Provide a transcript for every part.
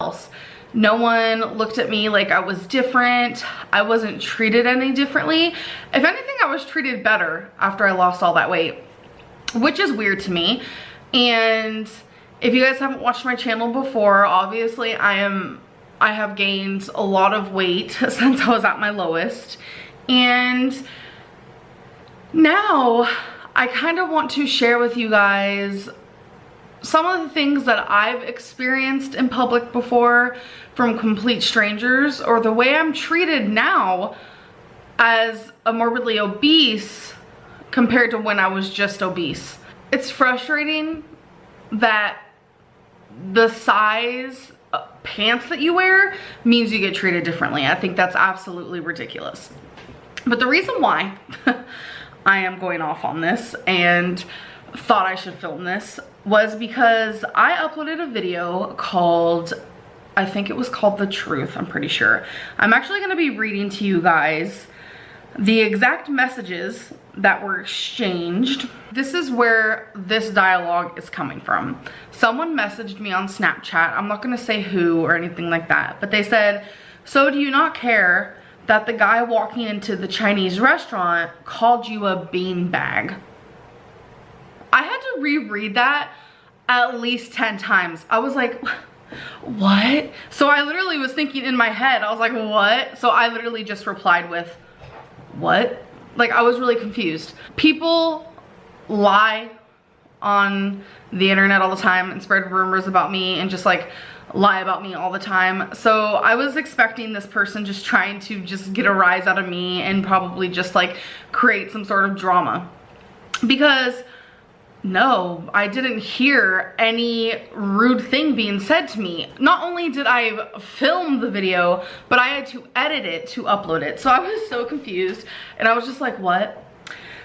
else. No one looked at me like I was different. I wasn't treated any differently. If anything, I was treated better after I lost all that weight, which is weird to me. And if you guys haven't watched my channel before, obviously I have gained a lot of weight since I was at my lowest. And now I kind of want to share with you guys some of the things that I've experienced in public before from complete strangers, or the way I'm treated now as a morbidly obese compared to when I was just obese. It's frustrating that the size pants that you wear means you get treated differently. I think that's absolutely ridiculous. But the reason why I am going off on this and thought I should film this was because I uploaded a video called, I think it was called The Truth, I'm pretty sure. I'm actually going to be reading to you guys the exact messages that were exchanged. This is where this dialogue is coming from. Someone messaged me on Snapchat. I'm not going to say who or anything like that, but they said, "So do you not care that the guy walking into the Chinese restaurant called you a beanbag?" I had to reread that at least 10 times. I was like, what? So I literally was thinking in my head, I was like, what? So I literally just replied with, what? Like, I was really confused. People lie on the internet all the time and spread rumors about me and just like lie about me all the time. So I was expecting this person just trying to just get a rise out of me and probably just like create some sort of drama. Because no, I didn't hear any rude thing being said to me. Not only did I film the video, but I had to edit it to upload it. So I was so confused and I was just like, what?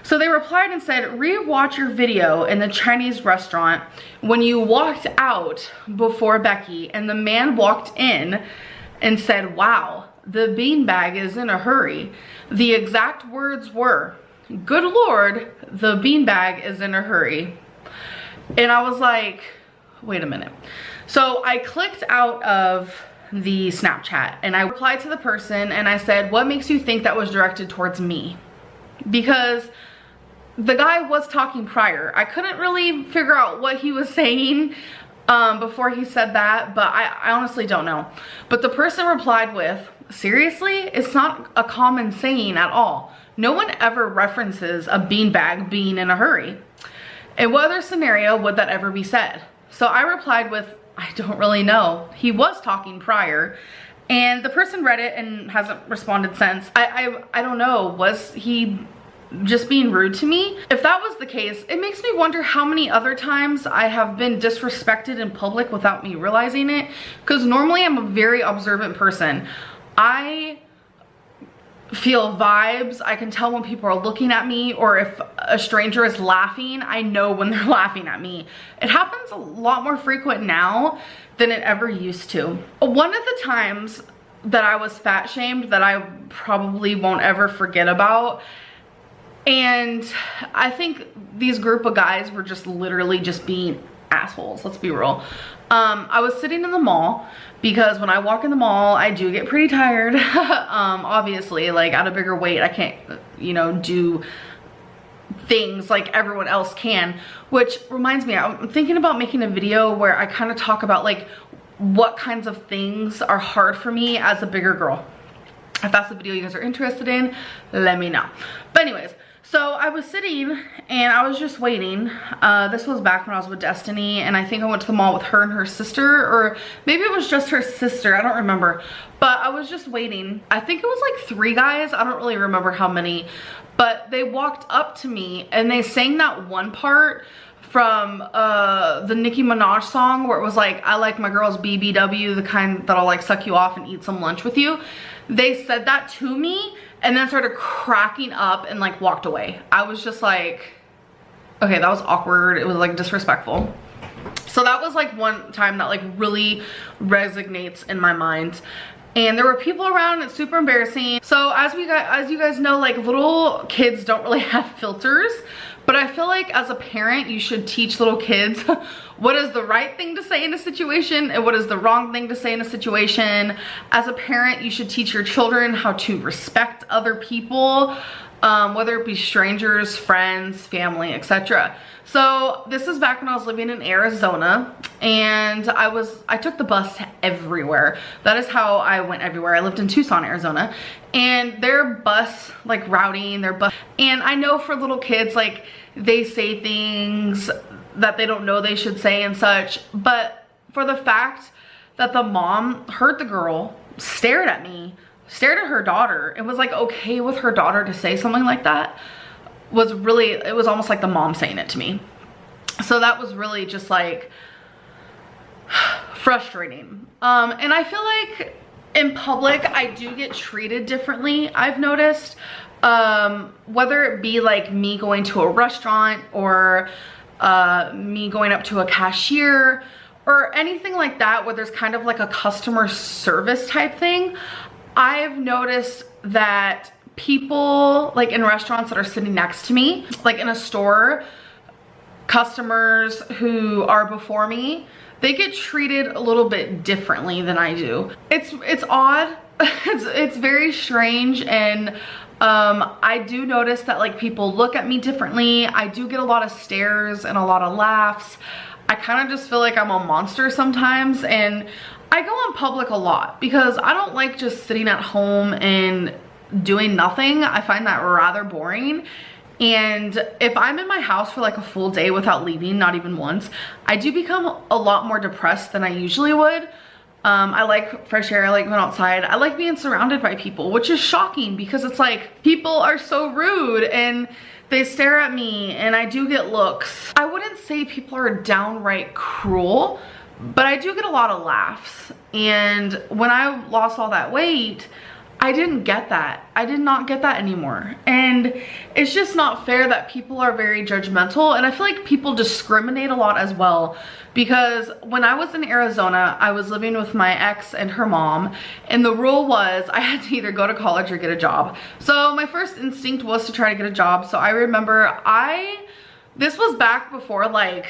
So they replied and said, "Re-watch your video in the Chinese restaurant when you walked out before Becky and the man walked in and said, 'Wow, the beanbag is in a hurry.' The exact words were, 'Good Lord, the beanbag is in a hurry.'" And I was like, wait a minute. So I clicked out of the Snapchat and I replied to the person and I said, "What makes you think that was directed towards me?" Because the guy was talking prior. I couldn't really figure out what he was saying before he said that, but I honestly don't know. But the person replied with, "Seriously? It's not a common saying at all. No one ever references a beanbag being in a hurry. In what other scenario would that ever be said?" So I replied with, "I don't really know. He was talking prior." And the person read it and hasn't responded since. I don't know. Was he just being rude to me? If that was the case, it makes me wonder how many other times I have been disrespected in public without me realizing it. Because normally I'm a very observant person. I feel vibes. I can tell when people are looking at me, or if a stranger is laughing, I know when they're laughing at me. It happens a lot more frequent now than it ever used to. One of the times that I was fat shamed that I probably won't ever forget about, and I think these group of guys were just literally just being assholes, let's be real. I was sitting in the mall because when I walk in the mall, I do get pretty tired. Obviously, like at a bigger weight, I can't, you know, do things like everyone else can, which reminds me, I'm thinking about making a video where I kind of talk about like what kinds of things are hard for me as a bigger girl. If that's the video you guys are interested in, let me know. But anyways, so I was sitting and I was just waiting. This was back when I was with Destiny, and I think I went to the mall with her and her sister, or maybe it was just her sister, I don't remember. But I was just waiting. I think it was like 3 guys, I don't really remember how many. But they walked up to me and they sang that one part from the Nicki Minaj song where it was like, "I like my girls BBW, the kind that'll like suck you off and eat some lunch with you." They said that to me and then started cracking up and like walked away. I was just like, okay, that was awkward. It was like disrespectful. So that was like one time that like really resonates in my mind. And there were people around, it's super embarrassing. So as you guys know, like little kids don't really have filters, but I feel like as a parent, you should teach little kids what is the right thing to say in a situation and what is the wrong thing to say in a situation. As a parent, you should teach your children how to respect other people, whether it be strangers, friends, family, etc. So this is back when I was living in Arizona, and I took the bus everywhere. That is how I went everywhere. I lived in Tucson, Arizona, and their bus like routing, and I know for little kids, like they say things that they don't know they should say and such, but for the fact that the mom heard the girl, stared at me, stared at her daughter, and was like okay with her daughter to say something like that, it was almost like the mom saying it to me. So that was really just like frustrating. And I feel like in public, I do get treated differently, I've noticed. Whether it be like me going to a restaurant or me going up to a cashier or anything like that, where there's kind of like a customer service type thing, I've noticed that people like in restaurants that are sitting next to me, like in a store, customers who are before me, they get treated a little bit differently than I do. It's odd. it's very strange, and I do notice that like people look at me differently. I do get a lot of stares and a lot of laughs. I kind of just feel like I'm a monster sometimes, and I go in public a lot because I don't like just sitting at home and doing nothing. I find that rather boring. And if I'm in my house for like a full day without leaving, not even once, I do become a lot more depressed than I usually would. I like fresh air, I like going outside, I like being surrounded by people, which is shocking because it's like people are so rude and they stare at me and I do get looks. I wouldn't say people are downright cruel, but I do get a lot of laughs. And when I lost all that weight, I didn't get that. I did not get that anymore. And it's just not fair that people are very judgmental. And I feel like people discriminate a lot as well. Because when I was in Arizona, I was living with my ex and her mom. And the rule was I had to either go to college or get a job. So my first instinct was to try to get a job. So I remember this was back before like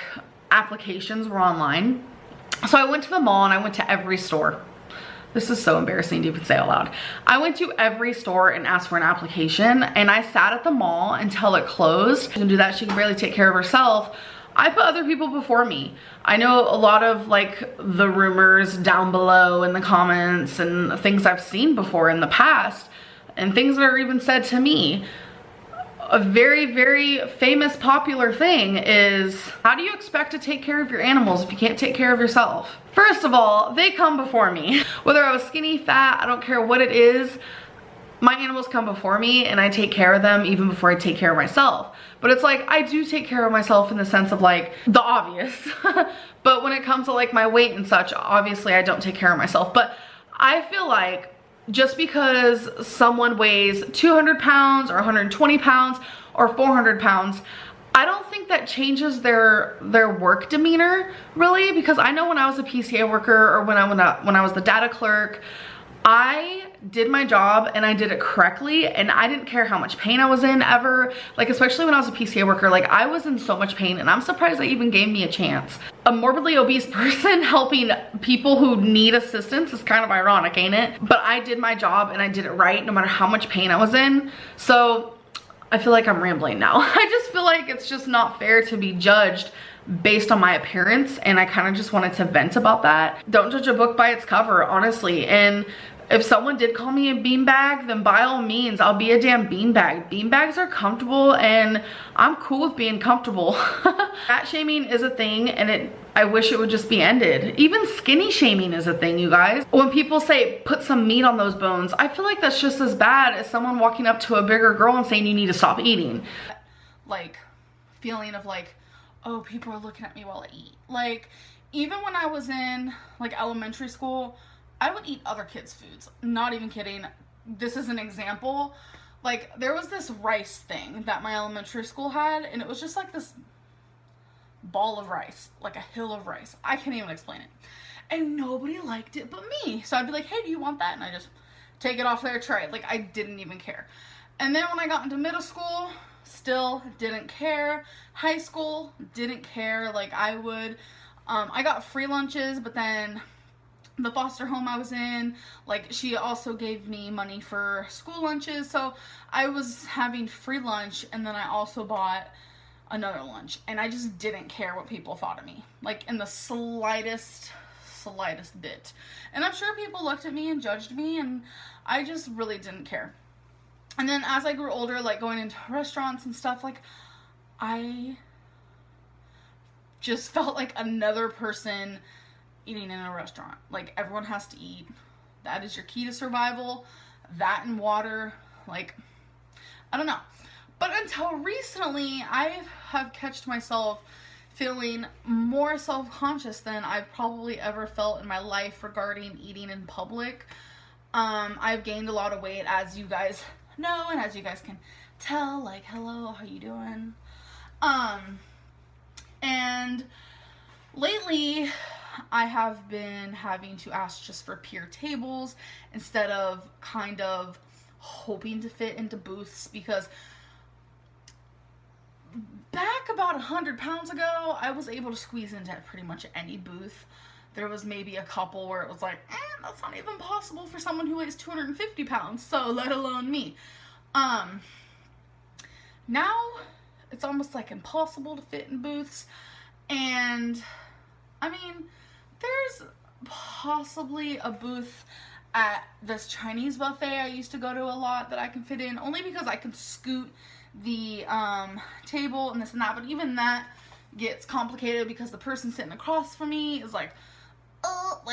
applications were online. So I went to the mall and I went to every store. This is so embarrassing to even say out loud. I went to every store and asked for an application, and I sat at the mall until it closed. She can do that, she can barely take care of herself. I put other people before me. I know a lot of like the rumors down below in the comments and things I've seen before in the past and things that are even said to me. A very, very famous popular thing is, how do you expect to take care of your animals if you can't take care of yourself? First of all, they come before me. Whether I was skinny, fat, I don't care what it is, my animals come before me and I take care of them even before I take care of myself. But it's like, I do take care of myself in the sense of like the obvious. But when it comes to like my weight and such, obviously I don't take care of myself. But I feel like just because someone weighs 200 pounds or 120 pounds or 400 pounds, I don't think that changes their work demeanor really, because I know when I was a PCA worker or when I was the data clerk, I did my job and I did it correctly, and I didn't care how much pain I was in ever. Like, especially when I was a PCA worker, like I was in so much pain and I'm surprised they even gave me a chance. A morbidly obese person helping people who need assistance is kind of ironic, ain't it? But I did my job and I did it right no matter how much pain I was in. So I feel like I'm rambling now. I just feel like it's just not fair to be judged based on my appearance, and I kind of just wanted to vent about that. Don't judge a book by its cover, honestly. And if someone did call me a beanbag, then by all means, I'll be a damn beanbag. Beanbags are comfortable and I'm cool with being comfortable. Fat shaming is a thing, and I wish it would just be ended. Even skinny shaming is a thing, you guys. When people say, put some meat on those bones, I feel like that's just as bad as someone walking up to a bigger girl and saying you need to stop eating. Like, feeling of like, oh, people are looking at me while I eat. Like, even when I was in like elementary school, I would eat other kids' foods. Not even kidding. This is an example. Like, there was this rice thing that my elementary school had, and it was just like this ball of rice, like a hill of rice. I can't even explain it. And nobody liked it but me. So I'd be like, hey, do you want that? And I just take it off their tray. Like, I didn't even care. And then when I got into middle school, still didn't care. High school, didn't care. Like, I got free lunches, but then the foster home I was in, like, she also gave me money for school lunches. So I was having free lunch, and then I also bought another lunch. And I just didn't care what people thought of me. Like, in the slightest bit. And I'm sure people looked at me and judged me, and I just really didn't care. And then as I grew older, like going into restaurants and stuff, like I just felt like another person eating in a restaurant. Like, everyone has to eat. That is your key to survival. That and water. Like, I don't know. But until recently, I have catched myself feeling more self-conscious than I've probably ever felt in my life regarding eating in public. I've gained a lot of weight, as you guys know, and as you guys can tell, like, hello, how you doing? And lately, I have been having to ask just for peer tables instead of kind of hoping to fit into booths, because back about 100 pounds ago, I was able to squeeze into pretty much any booth. There was maybe a couple where it was like, that's not even possible for someone who weighs 250 pounds, so let alone me. Now, it's almost like impossible to fit in booths, and I mean, there's possibly a booth at this Chinese buffet I used to go to a lot that I can fit in, only because I can scoot the table and this and that, but even that gets complicated because the person sitting across from me is like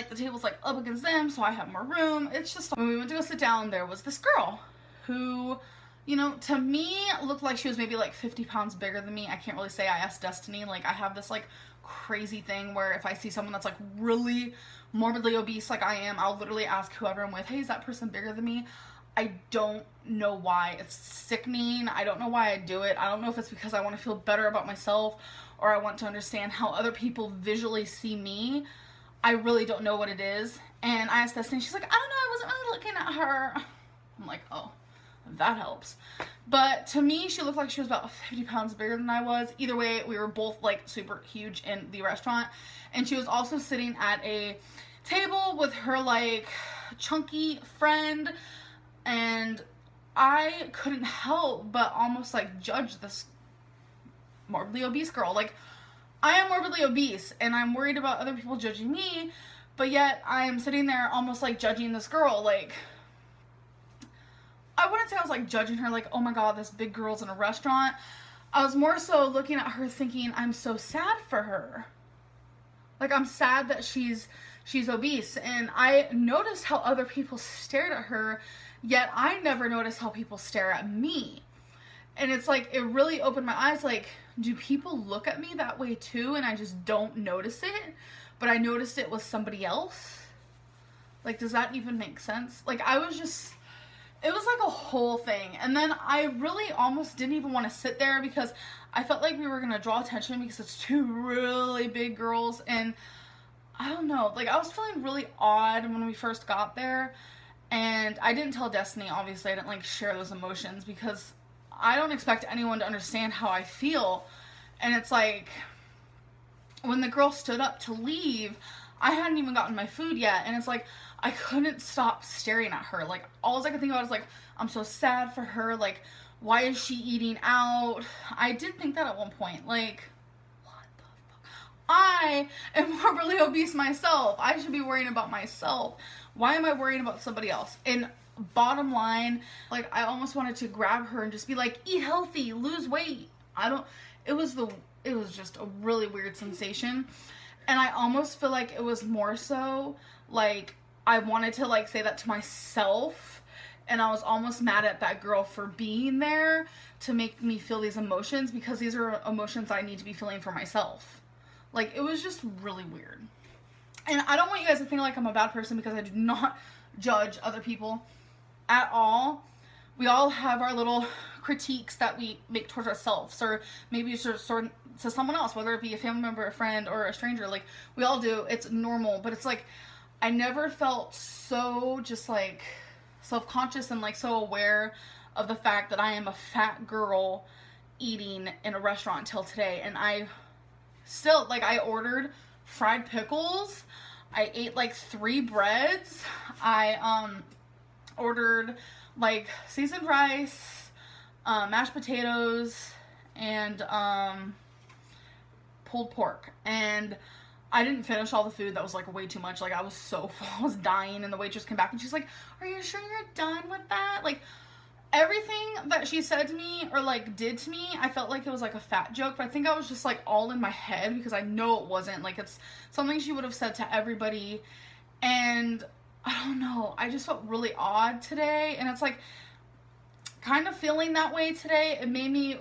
the table's like up against them, so I have more room. It's just, when we went to go sit down, there was this girl who, you know, to me looked like she was maybe like 50 pounds bigger than me. I can't really say. I asked Destiny, like, I have this like crazy thing where if I see someone that's like really morbidly obese like I am, I'll literally ask whoever I'm with, hey, is that person bigger than me? I don't know why. It's sickening. I don't know why I do it. I don't know if it's because I want to feel better about myself or I want to understand how other people visually see me. I really don't know what it is. And I asked Destiny, she's like, I don't know, I wasn't really looking at her. I'm like, oh, that helps. But to me, she looked like she was about 50 pounds bigger than I was. Either way, we were both like super huge in the restaurant. And she was also sitting at a table with her like chunky friend. And I couldn't help but almost like judge this morbidly obese girl. Like, I am morbidly obese and I'm worried about other people judging me, but yet I am sitting there almost like judging this girl. Like, I wouldn't say I was like judging her like, oh my god, this big girl's in a restaurant. I was more so looking at her thinking, I'm so sad for her. Like, I'm sad that she's obese. And I noticed how other people stared at her, yet I never noticed how people stare at me. And it's like, it really opened my eyes. Like, do people look at me that way too? And I just don't notice it, but I noticed it with somebody else. Like, does that even make sense? Like, it was like a whole thing. And then I really almost didn't even want to sit there because I felt like we were going to draw attention because it's two really big girls. And I don't know, like, I was feeling really odd when we first got there. And I didn't tell Destiny, obviously. I didn't like share those emotions because I don't expect anyone to understand how I feel. And it's like, when the girl stood up to leave, I hadn't even gotten my food yet. And it's like, I couldn't stop staring at her. Like, all I could think about is like, I'm so sad for her. Like, why is she eating out? I did think that at one point. Like, what the fuck? I am morbidly obese myself. I should be worrying about myself. Why am I worrying about somebody else? And bottom line, like, I almost wanted to grab her and just be like, eat healthy, lose weight. It was just a really weird sensation. And I almost feel like it was more so like I wanted to like say that to myself, and I was almost mad at that girl for being there to make me feel these emotions, because these are emotions I need to be feeling for myself. Like, it was just really weird. And I don't want you guys to think like I'm a bad person, because I do not judge other people at all. we all have our little critiques that we make towards ourselves, or maybe to someone else, whether it be a family member, a friend, or a stranger. Like, we all do. It's normal. But it's like, I never felt so just like self-conscious and like so aware of the fact that I am a fat girl eating in a restaurant until today. And I still, like, I ordered fried pickles. I ate like 3 breads. I ordered like seasoned rice, mashed potatoes, and pulled pork. And I didn't finish all the food. That was like way too much. Like, I was so full. I was dying. And the waitress came back and she's like, "Are you sure you're done with that?" Like, everything that she said to me or like did to me, I felt like it was like a fat joke, but I think I was just like all in my head, because I know it wasn't. Like, it's something she would have said to everybody. And I don't know, I just felt really odd today. And it's like, kind of feeling that way today, it made me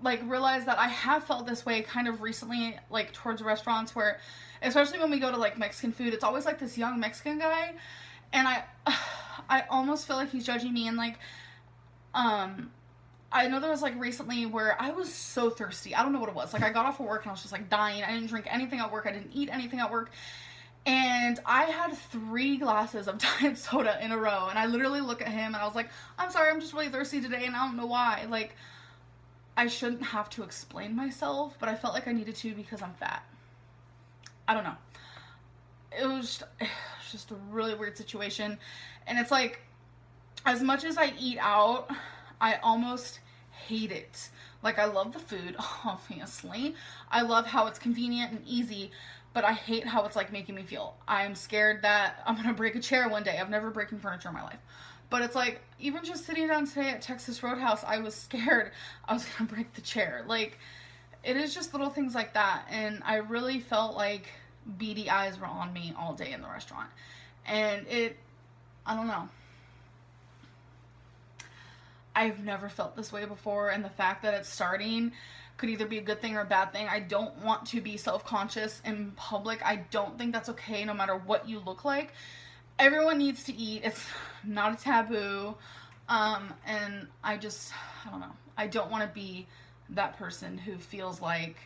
like realize that I have felt this way kind of recently, like towards restaurants, where especially when we go to like Mexican food, it's always like this young Mexican guy, and I almost feel like he's judging me. And like, I know there was like recently where I was so thirsty. I don't know what it was. Like, I got off of work and I was just like dying. I didn't drink anything at work. I didn't eat anything at work. And I had 3 glasses of diet soda in a row. And I literally look at him and I was like, "I'm sorry, I'm just really thirsty today and I don't know why." Like, I shouldn't have to explain myself, but I felt like I needed to because I'm fat. I don't know. It was just a really weird situation. And it's like, as much as I eat out, I almost hate it. Like, I love the food, obviously. I love how it's convenient and easy, but I hate how it's like making me feel. I'm scared that I'm gonna break a chair one day. I've never broken furniture in my life. But it's like, even just sitting down today at Texas Roadhouse, I was scared I was gonna break the chair. Like, it is just little things like that. And I really felt like beady eyes were on me all day in the restaurant. And I don't know. I've never felt this way before, and the fact that it's starting could either be a good thing or a bad thing. I don't want to be self-conscious in public. I don't think that's okay, no matter what you look like. Everyone needs to eat. It's not a taboo. And I don't know. I don't want to be that person who feels like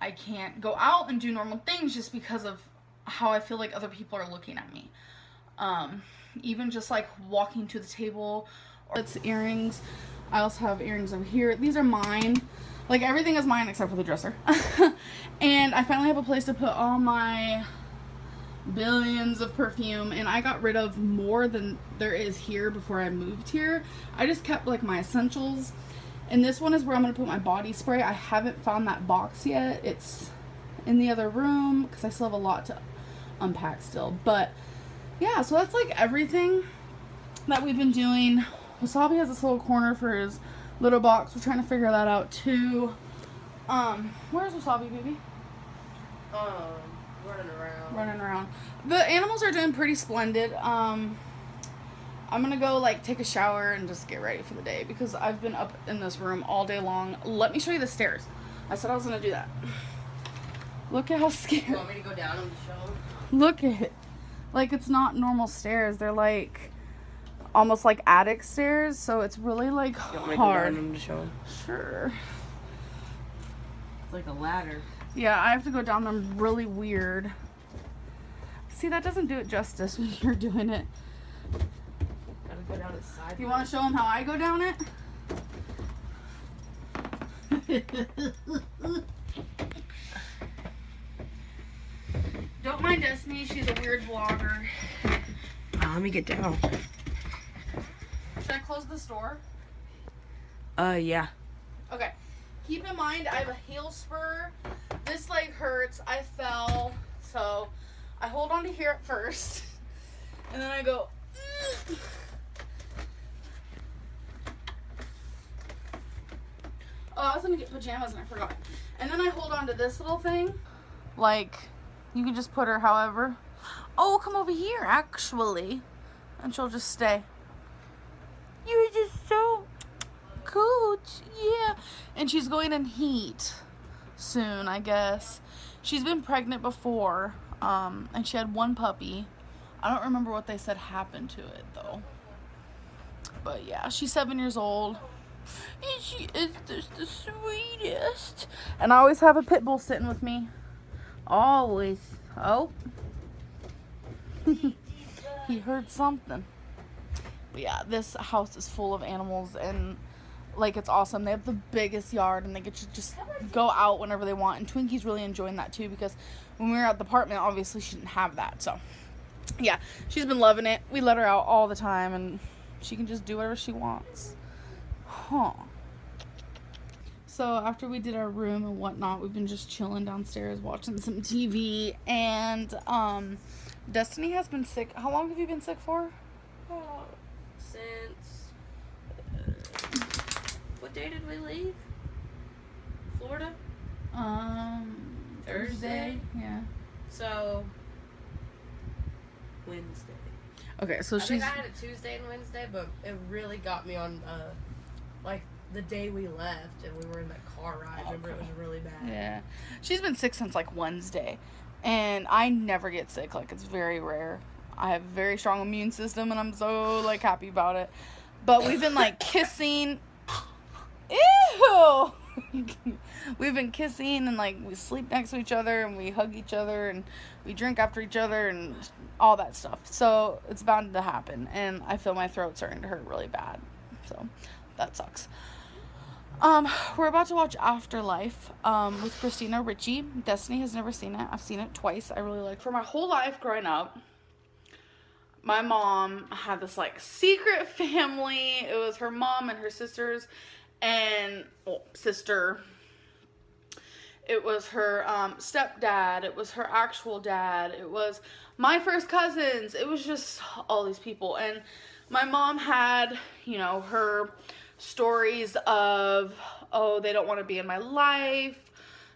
I can't go out and do normal things just because of how I feel like other people are looking at me. Even just like walking to the table. It's earrings. I also have earrings over here. These are mine. Like, everything is mine except for the dresser. And I finally have a place to put all my billions of perfume, and I got rid of more than there is here before I moved here. I just kept like my essentials, and this one is where I'm going to put my body spray. I haven't found that box yet. It's in the other room because I still have a lot to unpack still. But yeah, so that's like everything that we've been doing. Wasabi has this little corner for his little box. We're trying to figure that out too. Where's Wasabi, baby? Running around. The animals are doing pretty splendid. I'm gonna go like take a shower and just get ready for the day because I've been up in this room all day long. Let me show you the stairs. I said I was gonna do that. Look at how scared. You want me to go down on the show? Look at it. Like, it's not normal stairs. They're like almost like attic stairs, so it's really like hard. You want me to go down on the show? Sure. It's like a ladder. Yeah, I have to go down them really weird. See, that doesn't do it justice when you're doing it. Gotta go down the side. You want to show them how I go down it? Don't mind Destiny, she's a weird vlogger. Let me get down. Should I close this door? Yeah. Okay. Keep in mind, I have a heel spur. This leg hurts. I fell. So, I hold on to here at first. And then I go... Oh, I was going to get pajamas and I forgot. And then I hold on to this little thing. Like, you can just put her however. Oh, come over here, actually. And she'll just stay. You're just so... Coach, yeah. And she's going in heat soon, I guess. She's been pregnant before, and she had 1 puppy. I don't remember what they said happened to it, though. But yeah, she's 7 years old. And she is just the sweetest. And I always have a pit bull sitting with me. Always. Oh. He heard something. But yeah, this house is full of animals and like it's awesome. They have the biggest yard and they get to just go out whenever they want. And Twinkie's really enjoying that too because when we were at the apartment, obviously she didn't have that. So yeah, she's been loving it. We let her out all the time and she can just do whatever she wants. Huh. So after we did our room and whatnot, we've been just chilling downstairs watching some TV. And Destiny has been sick. How long have you been sick for? Since what day did we leave? Florida? Thursday. Yeah. So Wednesday. Okay, so I she's. think I had a Tuesday and Wednesday, but it really got me on like the day we left and we were in that car ride. I remember it was really bad. Yeah, she's been sick since like Wednesday, and I never get sick. Like it's very rare. I have a very strong immune system, and I'm so like happy about it. But we've been like kissing. Ew. We've been kissing and like we sleep next to each other and we hug each other and we drink after each other and all that stuff. So it's bound to happen, and I feel my throat starting to hurt really bad. So that sucks. We're about to watch Afterlife with Christina Ricci. Destiny has never seen it. I've seen it twice. I really like it. For my whole life growing up, my mom had this like secret family. It was her mom and her sisters and sister. It was her stepdad. It was her actual dad. It was my first cousins. It was just all these people. And my mom had, you know, her stories of, oh, they don't want to be in my life,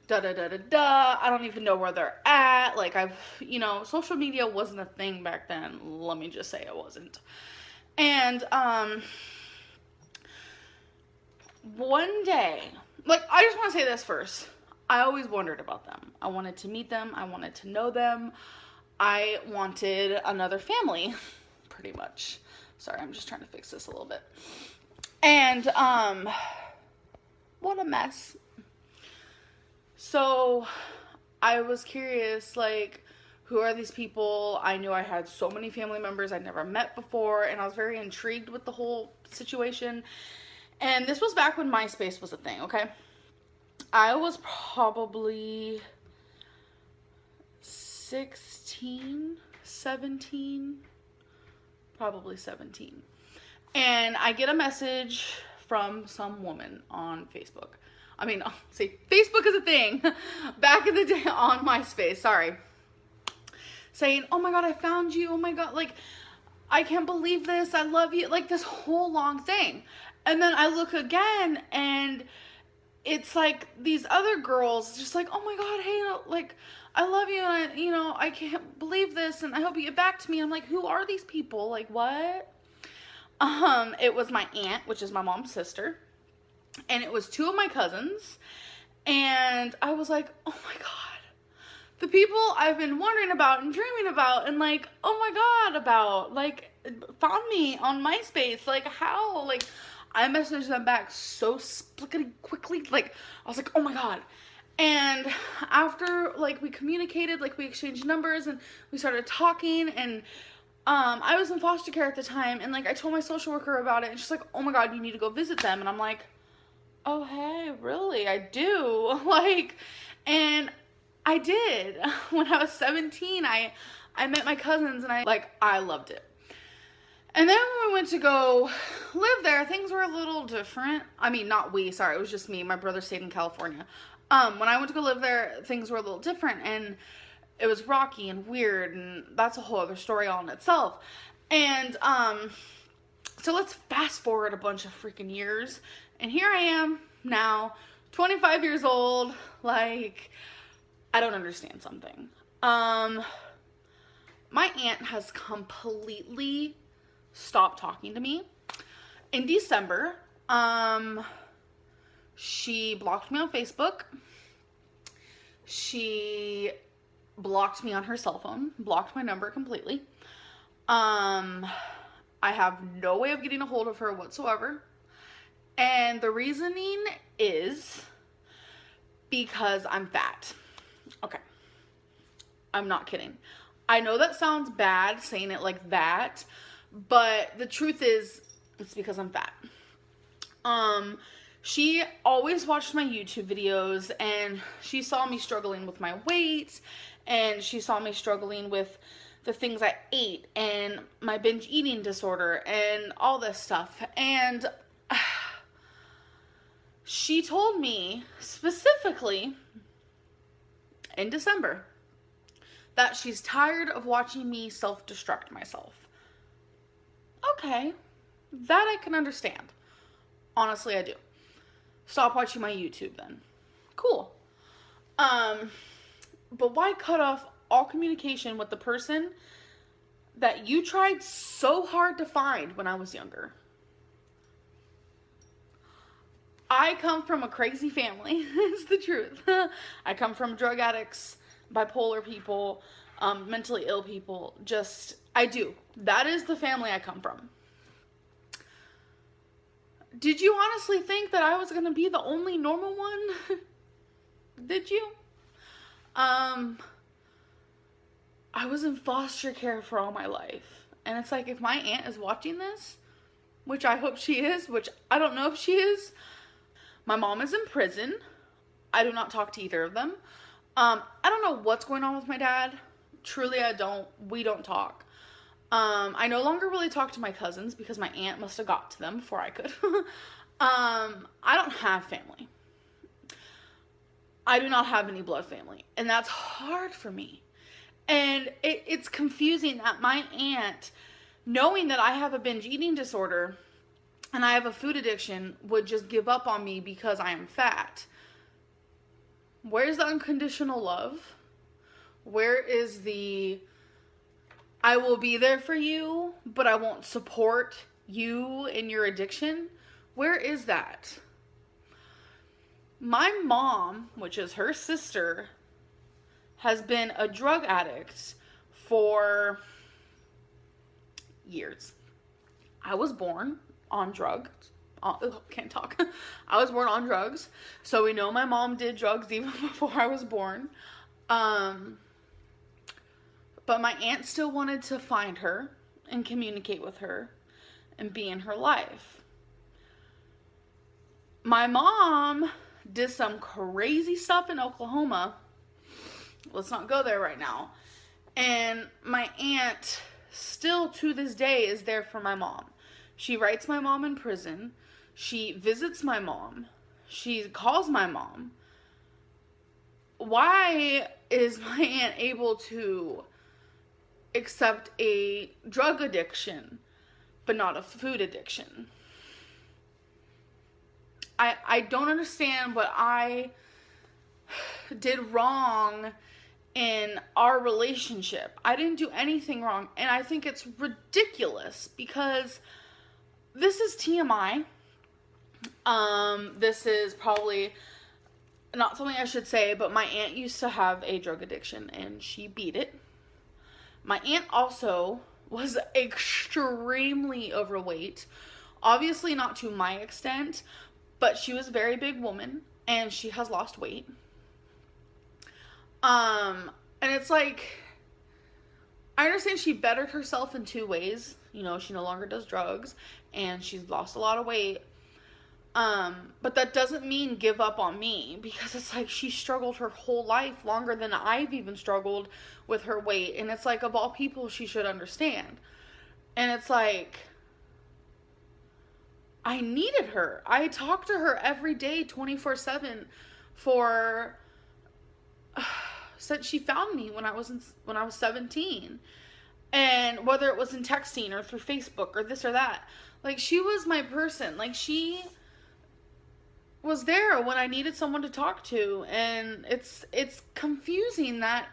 da da da da da. I don't even know where they're at. Like you know, social media wasn't a thing back then. Let me just say it wasn't. And one day, like I just want to say this first. I always wondered about them. I wanted to meet them. I wanted to know them. I wanted another family, pretty much. Sorry, I'm just trying to fix this a little bit. And, what a mess. So, I was curious, like, who are these people? I knew I had so many family members I'd never met before, and I was very intrigued with the whole situation. And this was back when MySpace was a thing, okay? I was probably 16, 17, probably 17. And I get a message from some woman on Facebook. I mean, see, Facebook is a thing. Back in the day on MySpace, sorry. Saying, oh my God, I found you. Oh my God, like, I can't believe this. I love you. Like, this whole long thing. And then I look again and it's like these other girls just like, oh my God, hey, like, I love you. And, you know, I can't believe this. And I hope you get back to me. I'm like, who are these people? Like, what? It was my aunt, which is my mom's sister. And it was two of my cousins. And I was like, oh my God, the people I've been wondering about and dreaming about and like, oh my God, about, like, found me on MySpace. Like, how? Like, I messaged them back so splickety quickly. Like, I was like, oh my God. And after, like, we communicated, like, we exchanged numbers and we started talking. And I was in foster care at the time. And, like, I told my social worker about it. And she's like, oh my God, you need to go visit them. And I'm like, oh, hey, really? I do. Like, and I did. When I was 17, I met my cousins and I loved it. And then when we went to go live there, things were a little different. I mean, not we, sorry, it was just me. My brother stayed in California. When I went to go live there, things were a little different and it was rocky and weird, and that's a whole other story all in itself. And so let's fast forward a bunch of freaking years. And here I am now, 25 years old, like, I don't understand something. My aunt has completely stopped talking to me. In December, she blocked me on Facebook. She blocked me on her cell phone, blocked my number completely. I have no way of getting a hold of her whatsoever. And the reasoning is because I'm fat. Okay. I'm not kidding. I know that sounds bad saying it like that, but the truth is it's because I'm fat. She always watched my YouTube videos, and she saw me struggling with my weight, and she saw me struggling with the things I ate and my binge eating disorder and all this stuff. And she told me specifically in December that she's tired of watching me self-destruct myself. Okay, that I can understand. Honestly, I do. Stop watching my YouTube then. Cool. But why cut off all communication with the person that you tried so hard to find when I was younger? I come from a crazy family. It's the truth. I come from drug addicts, bipolar people, mentally ill people. I do. That is the family I come from. Did you honestly think that I was going to be the only normal one? Did you? I was in foster care for all my life. And it's like, if my aunt is watching this, which I hope she is, which I don't know if she is. My mom is in prison. I do not talk to either of them. I don't know what's going on with my dad. Truly, I don't. We don't talk. I no longer really talk to my cousins because my aunt must have got to them before I could. I don't have family. I do not have any blood family. And that's hard for me. And it's confusing that my aunt, knowing that I have a binge eating disorder and I have a food addiction, would just give up on me because I am fat. Where's the unconditional love? Where is the I will be there for you, but I won't support you in your addiction? Where is that? My mom, which is her sister, has been a drug addict for years. I was born on drugs. Can't talk. I was born on drugs. So we know my mom did drugs even before I was born. But my aunt still wanted to find her and communicate with her and be in her life. My mom did some crazy stuff in Oklahoma. Let's not go there right now. And my aunt still to this day is there for my mom. She writes my mom in prison. She visits my mom. She calls my mom. Why is my aunt able to accept a drug addiction but not a food addiction? I don't understand what I did wrong in our relationship. I didn't do anything wrong, and I think it's ridiculous because this is TMI. This is probably not something I should say, but my aunt used to have a drug addiction and she beat it. My aunt also was extremely overweight. Obviously not to my extent, but she was a very big woman and she has lost weight. And it's like, I understand she bettered herself in two ways. You know, she no longer does drugs and she's lost a lot of weight. But that doesn't mean give up on me, because it's like she struggled her whole life longer than I've even struggled with her weight. And it's like, of all people, she should understand. And it's like, I needed her. I talked to her every day, 24/7 since she found me when I was 17. And whether it was in texting or through Facebook or this or that, like, she was my person. Like, she was there when I needed someone to talk to. And it's confusing that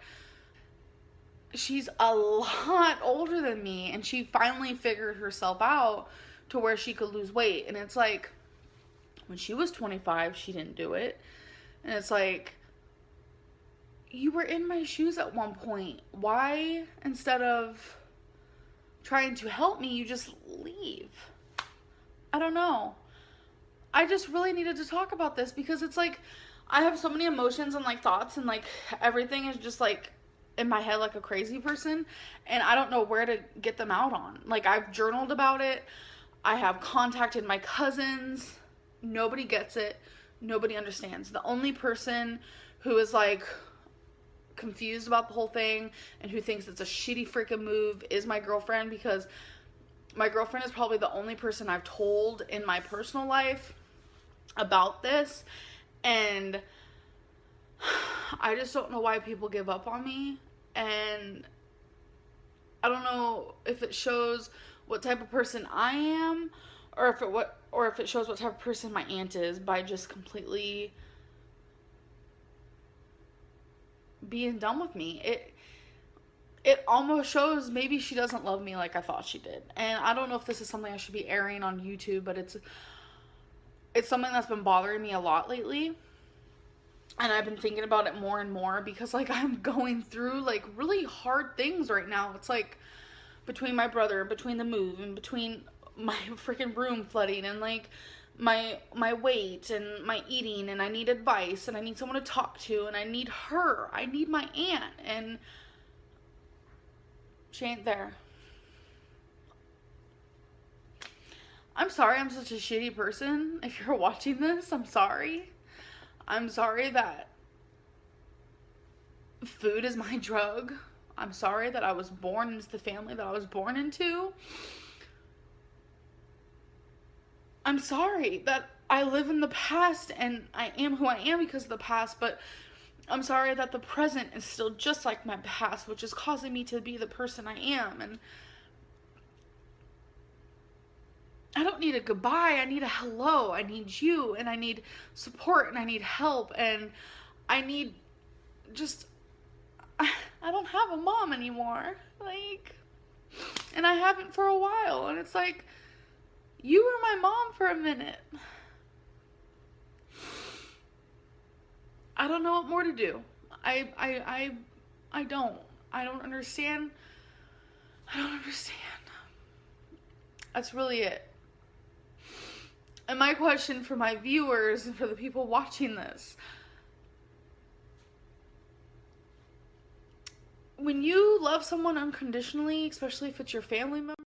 she's a lot older than me and she finally figured herself out to where she could lose weight. And it's like, when she was 25, she didn't do it. And it's like, you were in my shoes at one point. Why, instead of trying to help me, you just leave. I don't know. I just really needed to talk about this because it's like I have so many emotions and like thoughts and like everything is just like in my head like a crazy person, and I don't know where to get them out on. Like, I've journaled about it. I have contacted my cousins. Nobody gets it. Nobody understands. The only person who is like confused about the whole thing and who thinks it's a shitty freaking move is my girlfriend, because my girlfriend is probably the only person I've told in my personal life about this, and I just don't know why people give up on me. And I don't know if it shows what type of person I am, or if it shows what type of person my aunt is, by just completely being done with me. It almost shows maybe she doesn't love me like I thought she did. And I don't know if this is something I should be airing on YouTube, but it's something that's been bothering me a lot lately. And I've been thinking about it more and more because, like, I'm going through, like, really hard things right now. It's, like, between my brother, between the move, and between my freaking room flooding, and, like, my weight, and my eating, and I need advice, and I need someone to talk to, and I need her. I need my aunt, and she ain't there. I'm sorry I'm such a shitty person. If you're watching this, I'm sorry. I'm sorry that food is my drug. I'm sorry that I was born into the family that I was born into. I'm sorry that I live in the past and I am who I am because of the past, but I'm sorry that the present is still just like my past, which is causing me to be the person I am. And I don't need a goodbye. I need a hello. I need you, and I need support, and I need help, and I need just, I don't have a mom anymore. Like, and I haven't for a while. And it's like, you were my mom for a minute. I don't know what more to do. I don't understand. I don't understand. That's really it. And my question for my viewers and for the people watching this: when you love someone unconditionally, especially if it's your family member,